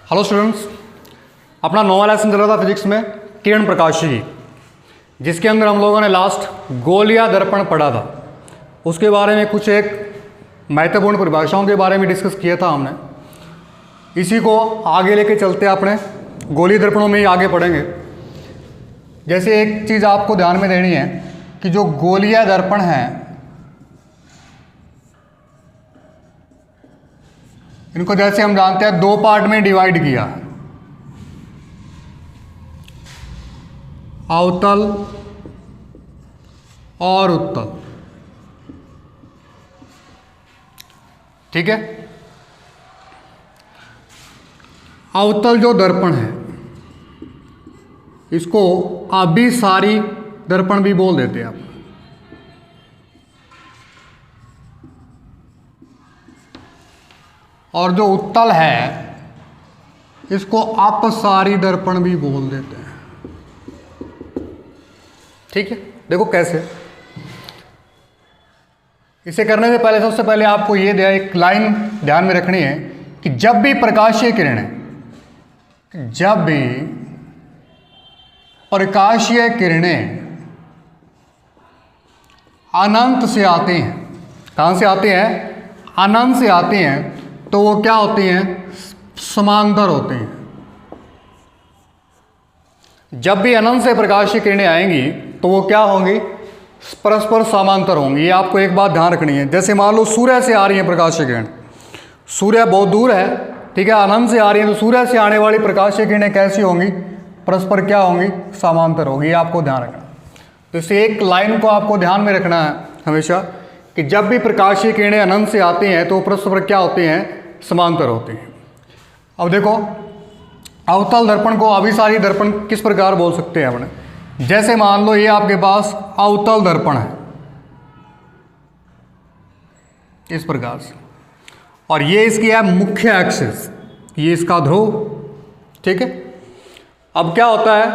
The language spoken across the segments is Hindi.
हेलो स्टूडेंट्स, अपना नोवा लेसन चल रहा था फिजिक्स में किरण प्रकाशी, जिसके अंदर हम लोगों ने लास्ट गोलिया दर्पण पढ़ा था। उसके बारे में कुछ एक महत्वपूर्ण परिभाषाओं के बारे में डिस्कस किया था हमने। इसी को आगे लेके चलते अपने गोलीय दर्पणों में ही आगे पढ़ेंगे। जैसे एक चीज़ आपको ध्यान में देनी है कि जो गोलीय दर्पण है इनको जैसे हम जानते हैं दो पार्ट में डिवाइड किया, अवतल और उत्तल। ठीक है, अवतल जो दर्पण है इसको अभिसारी दर्पण भी बोल देते हैं आप। और जो उत्तल है इसको अपसारी दर्पण भी बोल देते हैं। ठीक है, देखो कैसे। इसे करने से पहले सबसे पहले आपको ये एक लाइन ध्यान में रखनी है कि जब भी प्रकाशीय किरणें अनंत से आते हैं, कहां से आते हैं? अनंत से आते हैं, तो वो क्या होती हैं? समांतर होते हैं। जब भी अनंत से प्रकाशीय किरणें आएंगी तो वो क्या होंगी? परस्पर समांतर होंगी। ये आपको एक बात ध्यान रखनी है। जैसे मान लो सूर्य से आ रही है प्रकाशीय किरण, सूर्य बहुत दूर है, ठीक है, अनंत से आ रही है, तो सूर्य से आने वाली प्रकाशीय किरणें कैसी होंगी? परस्पर क्या होंगी? समांतर होगी। ये आपको ध्यान रखना। तो इस एक लाइन को आपको ध्यान में रखना है हमेशा कि जब भी प्रकाशीय किरणें अनंत से आती हैं तो परस्पर क्या होते हैं? समांतर होते हैं। अब देखो, अवतल दर्पण को अभिसारी दर्पण किस प्रकार बोल सकते हैं अपने? जैसे मान लो ये आपके पास अवतल दर्पण है इस प्रकार से, और ये इसकी है मुख्य एक्सिस, ये इसका ध्रुव। ठीक है, अब क्या होता है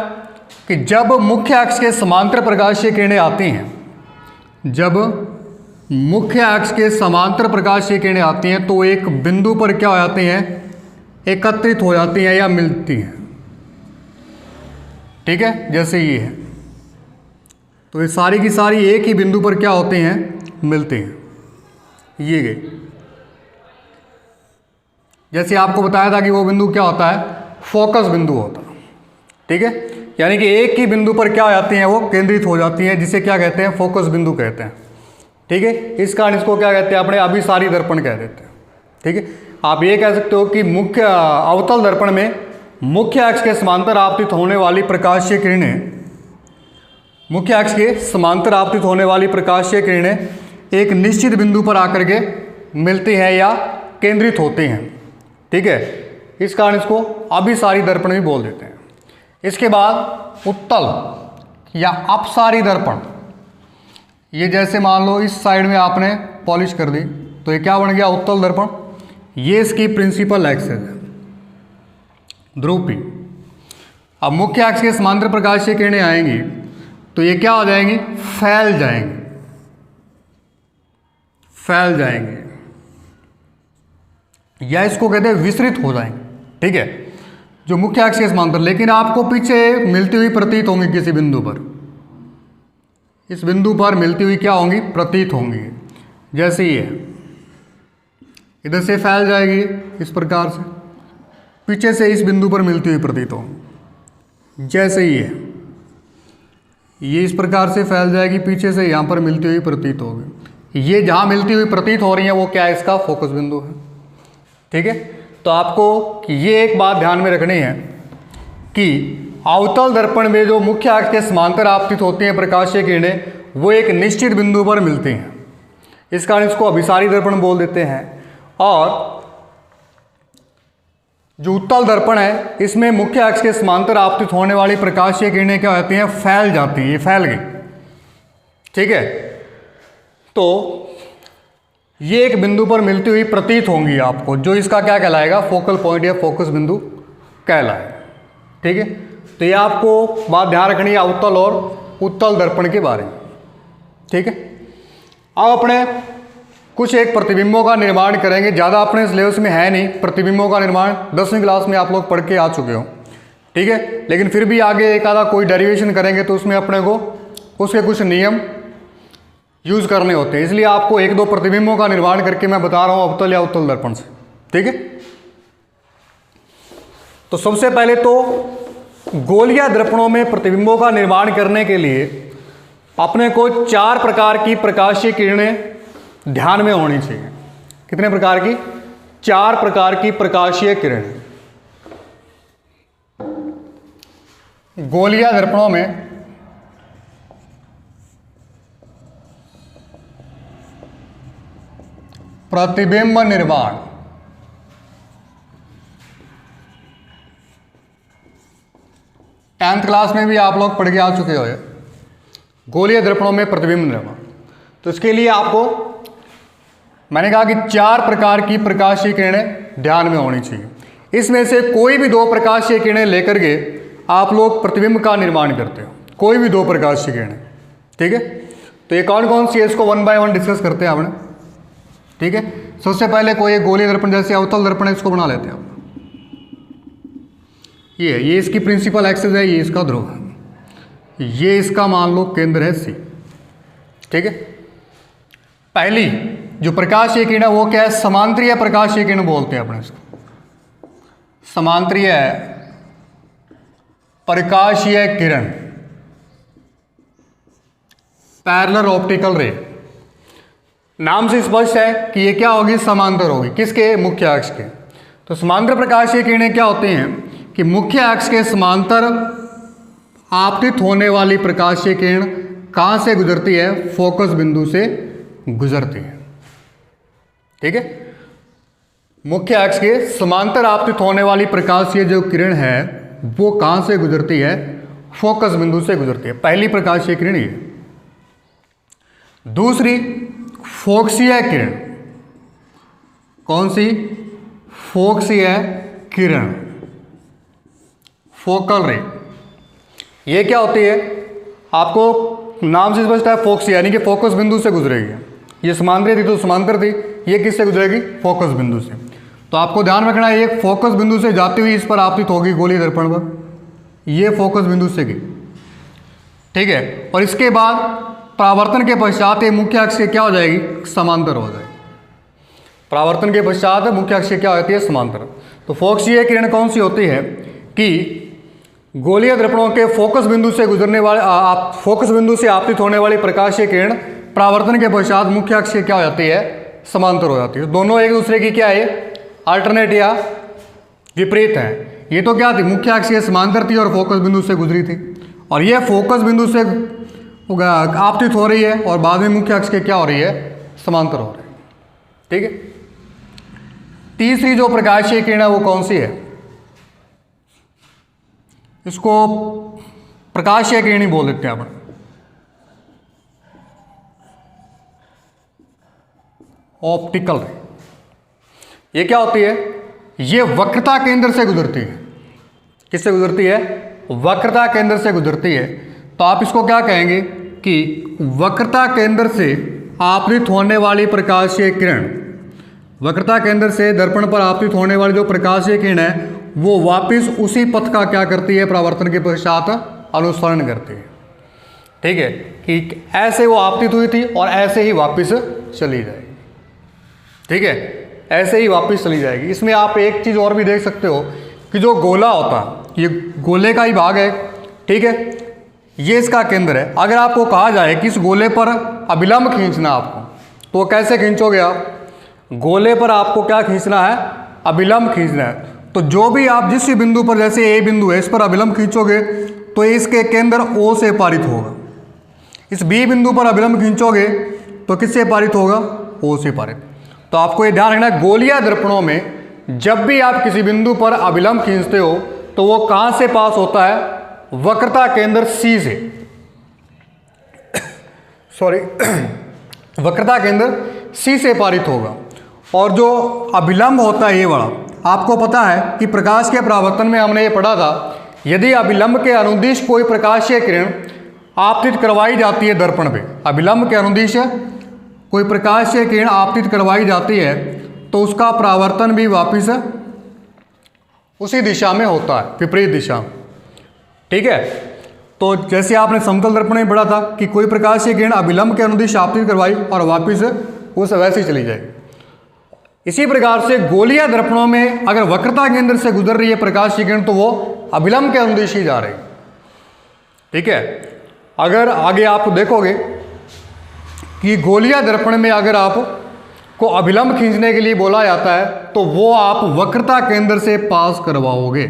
कि जब मुख्य अक्ष के समांतर प्रकाशीय किरणें आती हैं, जब मुख्य अक्ष के समांतर प्रकाशीय किरणें आती हैं तो एक बिंदु पर क्या हो जाती हैं? एकत्रित हो जाती हैं या मिलती हैं। ठीक है, जैसे ये है, तो ये सारी की सारी एक ही बिंदु पर क्या होते हैं? मिलते हैं। ये गए, जैसे आपको बताया था कि वो बिंदु क्या होता है? फोकस बिंदु होता है। ठीक है, यानी कि एक ही बिंदु पर क्या हो जाती हैं? वो केंद्रित हो जाती हैं, जिसे क्या कहते हैं? फोकस बिंदु कहते हैं। ठीक है, इस कारण इसको क्या कहते हैं? अपने अभिसारी दर्पण कह देते हैं। ठीक है, आप ये कह सकते हो कि मुख्य अवतल दर्पण में मुख्य अक्ष के समांतर आपतित होने वाली प्रकाशीय किरणें, मुख्य अक्ष के समांतर आपतित होने वाली प्रकाशीय किरणें एक निश्चित बिंदु पर आकर के मिलती हैं या केंद्रित होती हैं। ठीक है, इस कारण इसको अभिसारी दर्पण भी बोल देते हैं। इसके बाद उत्तल या अपसारी दर्पण, ये जैसे मान लो इस साइड में आपने पॉलिश कर दी तो ये क्या बन गया? उत्तल दर्पण। ये इसकी प्रिंसिपल एक्सिस है, ध्रुव P। अब मुख्य अक्ष के समांतर प्रकाशीय किरणें आएंगी तो ये क्या हो जाएंगी? फैल जाएंगे, या इसको कहते हैं विस्तृत हो जाएंगे। ठीक है, जो मुख्य अक्ष के समांतर, लेकिन आपको पीछे मिलती हुई प्रतीत होंगी किसी बिंदु पर, इस बिंदु पर मिलती हुई क्या होंगी? प्रतीत होंगी। जैसे ये इधर से फैल जाएगी इस प्रकार से, पीछे से इस बिंदु पर मिलती हुई प्रतीत होंगी। जैसे ये इस प्रकार से फैल जाएगी, पीछे से यहाँ पर मिलती हुई प्रतीत होगी। ये जहाँ मिलती हुई प्रतीत हो रही है वो क्या है? इसका फोकस बिंदु है। ठीक है, तो आपको ये एक बात ध्यान में रखनी है कि अवतल दर्पण में जो मुख्य अक्ष के समांतर आपतित होती हैं प्रकाशीय किरणें, वो एक निश्चित बिंदु पर मिलती हैं। इस कारण इसको अभिसारी दर्पण बोल देते हैं। और जो उत्तल दर्पण है इसमें मुख्य अक्ष के समांतर आपतित होने वाली प्रकाशीय किरणें क्या होती हैं? फैल जाती हैं, ये फैल गई। ठीक है, तो ये एक बिंदु पर मिलती हुई प्रतीत होंगी आपको, जो इसका क्या कहलाएगा? फोकल पॉइंट या फोकस बिंदु कहलाएगा। ठीक है, तो ये आपको बात ध्यान रखनी है अवतल और उत्तल दर्पण के बारे में। ठीक है, अब अपने कुछ एक प्रतिबिंबों का निर्माण करेंगे। ज़्यादा अपने सिलेबस में है नहीं प्रतिबिंबों का निर्माण, 10वीं क्लास में आप लोग पढ़ के आ चुके हो, ठीक है। लेकिन फिर भी आगे एक आधा कोई डेरिवेशन करेंगे तो उसमें अपने को उसके कुछ नियम यूज़ करने होते हैं। इसलिए आपको एक दो प्रतिबिंबों का निर्माण करके मैं बता रहा हूँ अवतल या उत्तल दर्पण से, ठीक है। तो सबसे पहले तो गोलीय दर्पणों में प्रतिबिंबों का निर्माण करने के लिए अपने को 4 प्रकार की प्रकाशीय किरणें ध्यान में होनी चाहिए। कितने प्रकार की? 4 प्रकार की प्रकाशीय किरणें गोलीय दर्पणों में प्रतिबिंब निर्माण। टेंथ क्लास में भी आप लोग पढ़ के आ चुके हो गोलीय दर्पणों में प्रतिबिंब निर्माण। तो इसके लिए आपको मैंने कहा कि 4 प्रकार की प्रकाशीय किरणें ध्यान में होनी चाहिए। इसमें से कोई भी 2 प्रकाशीय किरणें लेकर के आप लोग प्रतिबिंब का निर्माण करते हो, कोई भी 2 प्रकाशीय किरणें, ठीक है। तो ये कौन कौन सी है इसको 1 बाय 1 डिस्कस करते हैं आपने, ठीक है। सबसे पहले कोई एक गोलीय दर्पण जैसे अवतल दर्पण है, इसको बना लेते हैं आप। ये इसकी प्रिंसिपल एक्सिस है, ये इसका ध्रुव है, ये इसका मान लो केंद्र है C, ठीक है। पहली जो प्रकाशीय किरण है वो क्या है? समांतरीय प्रकाशीय किरण बोलते हैं अपने इसको, समांतरीय प्रकाशीय किरण, पैरेलल ऑप्टिकल रे। नाम से स्पष्ट है कि ये क्या होगी? समांतर होगी। किसके? मुख्य अक्ष के। तो समांतर प्रकाशीय किरणें क्या होती हैं कि मुख्य अक्ष के समांतर आपतित होने वाली प्रकाशीय किरण कहाँ से गुजरती है? फोकस बिंदु से गुजरती है, ठीक है। मुख्य अक्ष के समांतर आपतित होने वाली प्रकाशीय जो किरण है वो कहाँ से गुजरती है? फोकस बिंदु से गुजरती है। पहली प्रकाशीय किरण ये। दूसरी फोकसीय किरण, कौन सी? फोकसीय किरण, फोकल रे। ये क्या होती है? आपको नाम से स्पष्ट है, फोकसीय यानी कि फोकस बिंदु से गुजरेगी। ये समांतर थी तो समांतर थी, ये किससे गुजरेगी? फोकस बिंदु से। तो आपको ध्यान रखना है, ये फोकस बिंदु से जाती हुई इस पर आपतित होगी गोलीय दर्पण पर, ये फोकस बिंदु से गई, ठीक है। और इसके बाद परावर्तन के पश्चात ये मुख्य अक्ष से क्या हो जाएगी? समांतर हो जाएगी। परावर्तन के पश्चात मुख्य अक्ष से क्या होती है? समांतर। तो फोकसीय किरण कौन सी होती है कि गोलीय दर्पणों के फोकस बिंदु से गुजरने वाले फोकस बिंदु से आपतित होने वाली प्रकाशीय किरण परावर्तन के पश्चात मुख्य अक्ष से क्या हो जाती है? समांतर हो जाती है। दोनों एक दूसरे की क्या है? अल्टरनेट या विपरीत है। ये तो क्या थी? मुख्य अक्ष के समांतर थी और फोकस बिंदु से गुजरी थी, और ये फोकस बिंदु से आपतित हो रही है और बाद में मुख्य अक्ष के क्या हो रही है? समांतर हो रही है, ठीक है। तीसरी जो प्रकाशीय किरण है वो कौन सी है? इसको प्रकाशीय किरण ही बोल देते हैं अपन। ऑप्टिकल रे। ये क्या होती है? ये वक्रता केंद्र से गुजरती है। किससे गुजरती है? वक्रता केंद्र से गुजरती है। तो आप इसको क्या कहेंगे कि वक्रता केंद्र से आपतित होने वाली प्रकाशीय किरण, वक्रता केंद्र से दर्पण पर आपतित होने वाली जो प्रकाशीय किरण है वो वापस उसी पथ का क्या करती है? परावर्तन के पश्चात अनुसरण करती है, ठीक है। कि ऐसे वो आपतित हुई थी और ऐसे ही वापस चली जाएगी, ठीक है, ऐसे ही वापस चली जाएगी। इसमें आप एक चीज़ और भी देख सकते हो कि जो गोला होता है, ये गोले का ही भाग है, ठीक है, ये इसका केंद्र है। अगर आपको कहा जाए कि इस गोले पर अभिलंब खींचना आपको, तो कैसे खींचोगे आप? गोले पर आपको क्या खींचना है? अभिलंब खींचना है। तो जो भी आप जिस बिंदु पर, जैसे ए बिंदु है, इस पर अभिलंब खींचोगे तो इसके केंद्र O से पारित होगा। इस बी बिंदु पर अभिलंब खींचोगे तो किससे पारित होगा? O से पारित। तो आपको ये ध्यान रखना है, गोलीय दर्पणों में जब भी आप किसी बिंदु पर अभिलंब खींचते हो तो वो कहाँ से पास होता है? वक्रता केंद्र C से, सॉरी वक्रता केंद्र C से पारित होगा। और जो अभिलंब होता है ये वाला, आपको पता है कि प्रकाश के परावर्तन में हमने ये पढ़ा था, यदि अभिलंब के अनुदिश कोई प्रकाशीय किरण आपतित करवाई जाती है दर्पण पे, अभिलंब के अनुदिश कोई प्रकाशीय किरण आपतित करवाई जाती है तो उसका परावर्तन भी वापस उसी दिशा में होता है, विपरीत दिशा में। ठीक है, तो जैसे आपने समतल दर्पण में पढ़ा था कि कोई प्रकाशीय किरण अभिलंब के अनुदिश आपतित करवाई और वापस उस वैसे ही चली जाएगी। इसी प्रकार से गोलीय दर्पणों में अगर वक्रता केंद्र से गुजर रही है प्रकाशीय किरण तो वो अभिलंब के अनुदिश ही जा रही है। ठीक है, अगर आगे आप देखोगे कि गोलीय दर्पण में अगर आप को अभिलंब खींचने के लिए बोला जाता है तो वो आप वक्रता केंद्र से पास करवाओगे।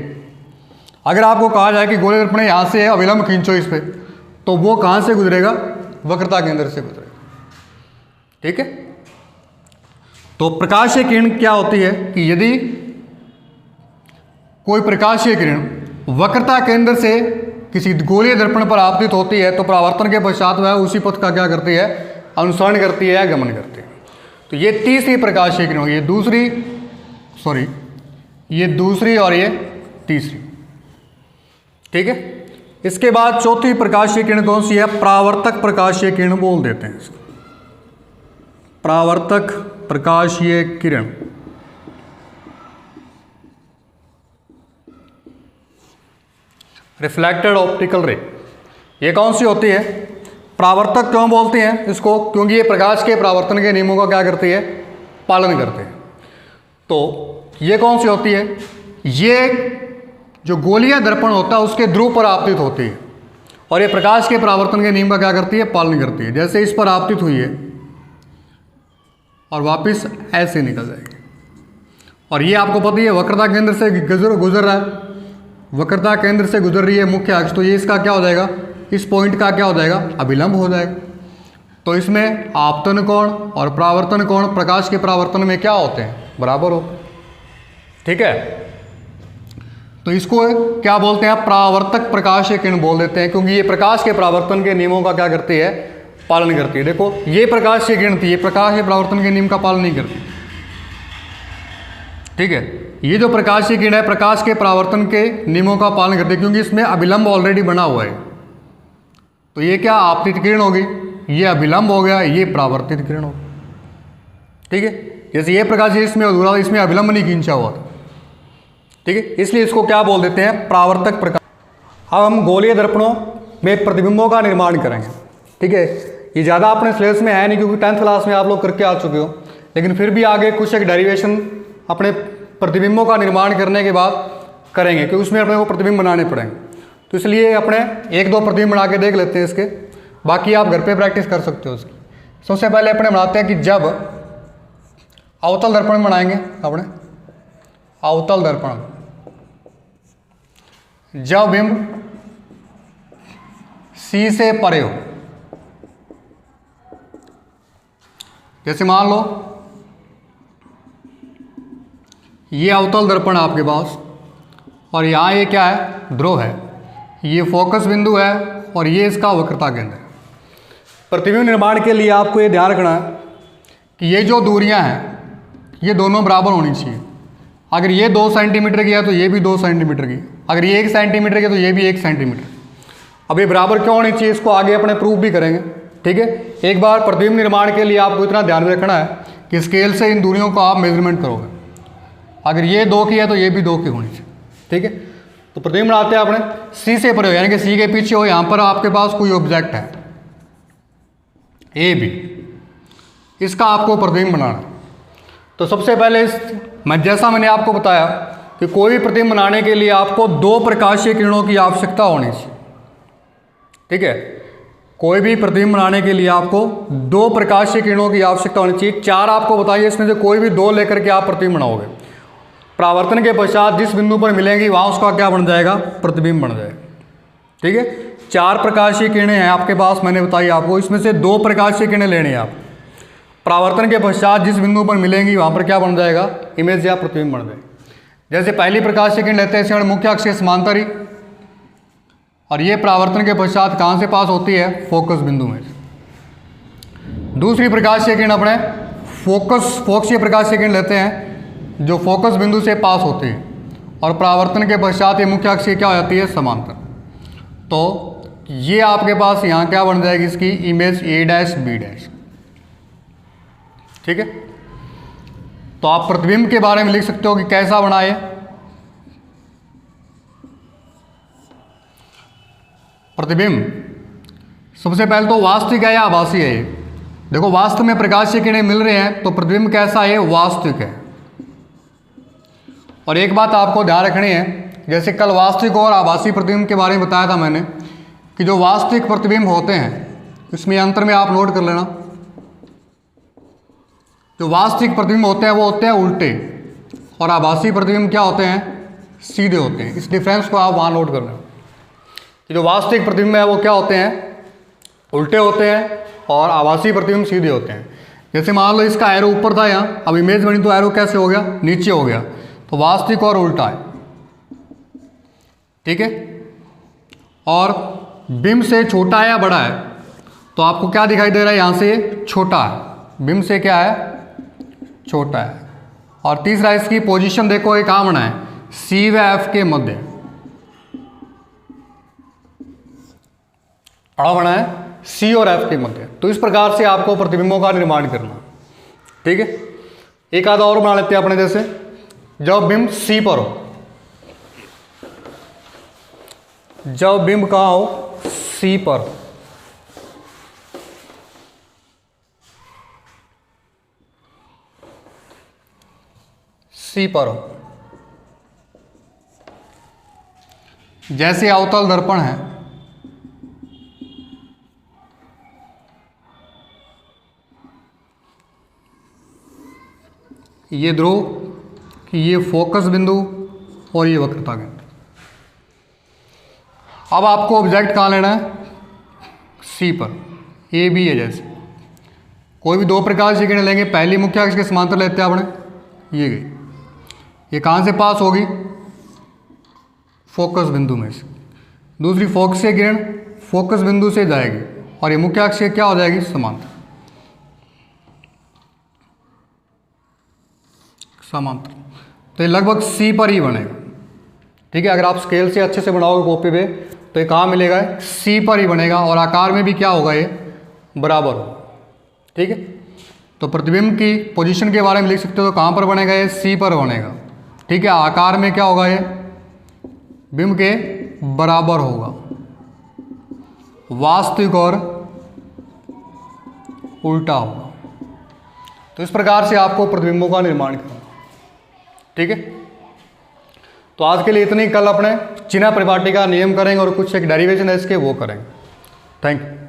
अगर आपको कहा जाए कि गोलीय दर्पण यहाँ से है, अभिलंब खींचो इस पे, तो वो कहाँ से गुजरेगा? वक्रता केंद्र से गुजरेगा। ठीक है, तो प्रकाशीय किरण क्या होती है कि यदि कोई प्रकाशीय किरण वक्रता केंद्र से किसी गोलीय दर्पण पर आपतित होती है तो परावर्तन के पश्चात वह उसी पथ का क्या करती है? अनुसरण करती है या गमन करती है। तो ये तीसरी प्रकाशीय किरण होगी, ये दूसरी और ये तीसरी। ठीक है, इसके बाद चौथी प्रकाशीय किरण कौन सी है? परावर्तक प्रकाशीय किरण बोल देते हैं इसको। परावर्तक प्रकाशीय किरण रिफ्लेक्टेड ऑप्टिकल रे, ये कौन सी होती है? परावर्तक क्यों बोलते हैं इसको? क्योंकि ये प्रकाश के परावर्तन के नियमों का क्या करती है? पालन करते हैं। तो ये कौन सी होती है? ये जो गोलीय दर्पण होता है उसके ध्रुव पर आपतित होती है और ये प्रकाश के परावर्तन के नियम का क्या करती है? पालन करती है। जैसे इस पर आपतित हुई है और वापस ऐसे निकल जाएगी। और ये आपको पता ही है वक्रता केंद्र से गुजर रहा है, वक्रता केंद्र से गुजर रही है मुख्य अक्ष, तो ये इसका क्या हो जाएगा? इस पॉइंट का क्या हो जाएगा? अभिलंब हो जाएगा। तो इसमें आपतन कोण और परावर्तन कोण प्रकाश के परावर्तन में क्या होते हैं? बराबर होते हैं। ठीक है, तो इसको क्या बोलते हैं? परावर्तक प्रकाशीय किरण बोल देते हैं, क्योंकि ये प्रकाश के परावर्तन के नियमों का क्या करती है? पालन करती है। देखो ये प्रकाशीय किरण थी, ये प्रकाश के परावर्तन के नियम का पालन नहीं करती। ठीक है, ये जो प्रकाशीय किरण है प्रकाश के परावर्तन के नियमों का पालन करती है, क्योंकि इसमें अभिलंब ऑलरेडी बना हुआ है। तो ये क्या? आपतित किरण होगी, ये अभिलंब हो गया, ये परावर्तित किरण होगी। ठीक है, जैसे ये प्रकाश इसमें अधूरा, इसमें अभिलंब नहीं खींचा हुआ था। ठीक है, इसलिए इसको क्या बोल देते हैं? परावर्तक प्रकाश। अब हम गोलीय दर्पणों में प्रतिबिंबों का निर्माण करेंगे। ठीक है, ये ज़्यादा अपने सिलेबस में है नहीं क्योंकि 10th क्लास में आप लोग करके आ चुके हो, लेकिन फिर भी आगे कुछ एक डेरिवेशन अपने प्रतिबिंबों का निर्माण करने के बाद करेंगे, क्योंकि उसमें अपने को प्रतिबिंब बनाने पड़ेंगे। तो इसलिए अपने 1-2 प्रतिबिंब बना के देख लेते हैं इसके, बाकी आप घर पे प्रैक्टिस कर सकते हो उसकी। सबसे पहले अपने बनाते हैं कि जब अवतल दर्पण बनाएंगे अपने, अवतल दर्पण, जब बिंब C से परे हो, जैसे मान लो ये अवतल दर्पण आपके पास और यहाँ ये क्या है? ध्रुव है, ये फोकस बिंदु है और ये इसका वक्रता केंद्र है। प्रतिबिंब निर्माण के लिए आपको ये ध्यान रखना है कि ये जो दूरियां हैं ये दोनों बराबर होनी चाहिए। अगर ये 2 सेंटीमीटर की है तो ये भी 2 सेंटीमीटर की, अगर ये 1 सेंटीमीटर की है तो ये भी 1 सेंटीमीटर। अब ये बराबर क्यों होनी चाहिए इसको आगे अपने प्रूफ भी करेंगे। ठीक है, एक बार प्रतिबिंब निर्माण के लिए आपको इतना ध्यान रखना है कि स्केल से इन दूरियों को आप मेजरमेंट करोगे। अगर ये 2 की है तो ये भी 2 की होनी चाहिए। ठीक है, तो प्रतिबिंब बनाते हैं अपने C से परे हो, यानी कि C के पीछे हो, यहाँ पर आपके पास कोई ऑब्जेक्ट है AB, इसका आपको प्रतिबिंब बनाना है। तो सबसे पहले जैसा मैंने आपको बताया कि कोई भी प्रतिबिंब बनाने के लिए आपको 2 प्रकाशीय किरणों की आवश्यकता होनी चाहिए। ठीक है, कोई भी प्रतिबिंब बनाने के लिए आपको 2 प्रकाशीय किरणों की आवश्यकता होनी चाहिए। 4 आपको बताइए, इसमें से कोई भी 2 लेकर के आप प्रतिबिंब बनाओगे। परावर्तन के पश्चात जिस बिंदु पर मिलेंगी वहाँ उसका क्या बन जाएगा? प्रतिबिंब बन जाएगा। ठीक है, 4 प्रकाशीय किरणें हैं आपके पास, मैंने बताई आपको, इसमें से 2 प्रकाशीय किरणें लेनी है आप। परावर्तन के पश्चात जिस बिंदु पर मिलेंगी वहाँ पर क्या बन जाएगा? इमेज या प्रतिबिंब बन जाएगा। जैसे पहली प्रकाशीय किरण लेते हैं इसे मुख्य अक्ष के समांतर ही, और ये परावर्तन के पश्चात कहाँ से पास होती है? फोकस बिंदु में। दूसरी प्रकाशीय किरण अपने फोकसीय प्रकाशीय किरण लेते हैं जो फोकस बिंदु से पास होती है और परावर्तन के पश्चात ये मुख्य अक्ष क्या हो जाती है? समांतर। तो ये आपके पास यहाँ क्या बन जाएगी? इसकी इमेज A' B'। ठीक है। तो आप प्रतिबिंब के बारे में लिख सकते हो कि कैसा बना है। प्रतिबिंब सबसे पहले तो वास्तविक है या आभासी है ये। देखो वास्तव में प्रकाश की किरणें मिल रहे हैं तो प्रतिबिंब कैसा है, वास्तविक है। और एक बात आपको ध्यान रखनी है, जैसे कल वास्तविक और आभासी प्रतिबिंब के बारे में बताया था मैंने कि जो वास्तविक प्रतिबिंब होते हैं इसमें अंतर में आप नोट कर लेना, जो वास्तविक प्रतिबिंब होते हैं वो होते हैं उल्टे और आभासी प्रतिबिंब क्या होते हैं, सीधे होते हैं। इस डिफरेंस को आप वहाँ नोट कर लेना कि जो वास्तविक प्रतिबिंब है वो क्या होते हैं, उल्टे होते हैं और आभासी प्रतिबिंब सीधे होते हैं। जैसे मान लो इसका एरो ऊपर था यहाँ, अब इमेज बनी तो एरो कैसे हो गया, नीचे हो गया, तो वास्तविक और उल्टा है। ठीक है। और बिंब से छोटा है या बड़ा है, तो आपको क्या दिखाई दे रहा है, यहाँ से छोटा है, बिंब से क्या है, छोटा है। और तीसरा इसकी पोजीशन देखो, ये कहाँ बना है, सी व एफ के मध्य बना है, सी और एफ के मध्य। तो इस प्रकार से आपको प्रतिबिंबों का निर्माण करना। ठीक है। एक आधा और बना लेते हैं अपने, जैसे जब बिंब सी पर हो, जब बिंब कहाँ हो, सी पर, सी पर हो, जैसे अवतल दर्पण है, ये ध्रुव कि ये फोकस बिंदु और ये वक्रता केंद्र। अब आपको ऑब्जेक्ट कहाँ लेना है, सी पर, ए बी है। जैसे कोई भी दो प्रकार की किरणें लेंगे, पहली मुख्य अक्ष के समांतर लेते हैं अपने, ये गई, ये कहाँ से पास होगी, फोकस बिंदु में से। दूसरी फोकसीय किरण फोकस बिंदु से जाएगी और ये मुख्य अक्ष से क्या हो जाएगी, समांतर, समांतर। तो ये लगभग सी पर ही बनेगा। ठीक है। अगर आप स्केल से अच्छे से बनाओगे कॉपी पे तो ये कहाँ मिलेगा, सी पर ही बनेगा और आकार में भी क्या होगा, ये बराबर होगा। ठीक है। तो प्रतिबिंब की पोजीशन के बारे में लिख सकते हो, तो कहाँ पर बनेगा, ये सी पर बनेगा। ठीक है। आकार में क्या होगा, ये बिंब के बराबर होगा, वास्तविक और उल्टा होगा। तो इस प्रकार से आपको प्रतिबिंबों का निर्माण करना। ठीक है। तो आज के लिए इतनी, कल अपने चिन्ह परिपाटी का नियम करेंगे और कुछ एक डेरिवेशन है इसके वो करेंगे। Thank you.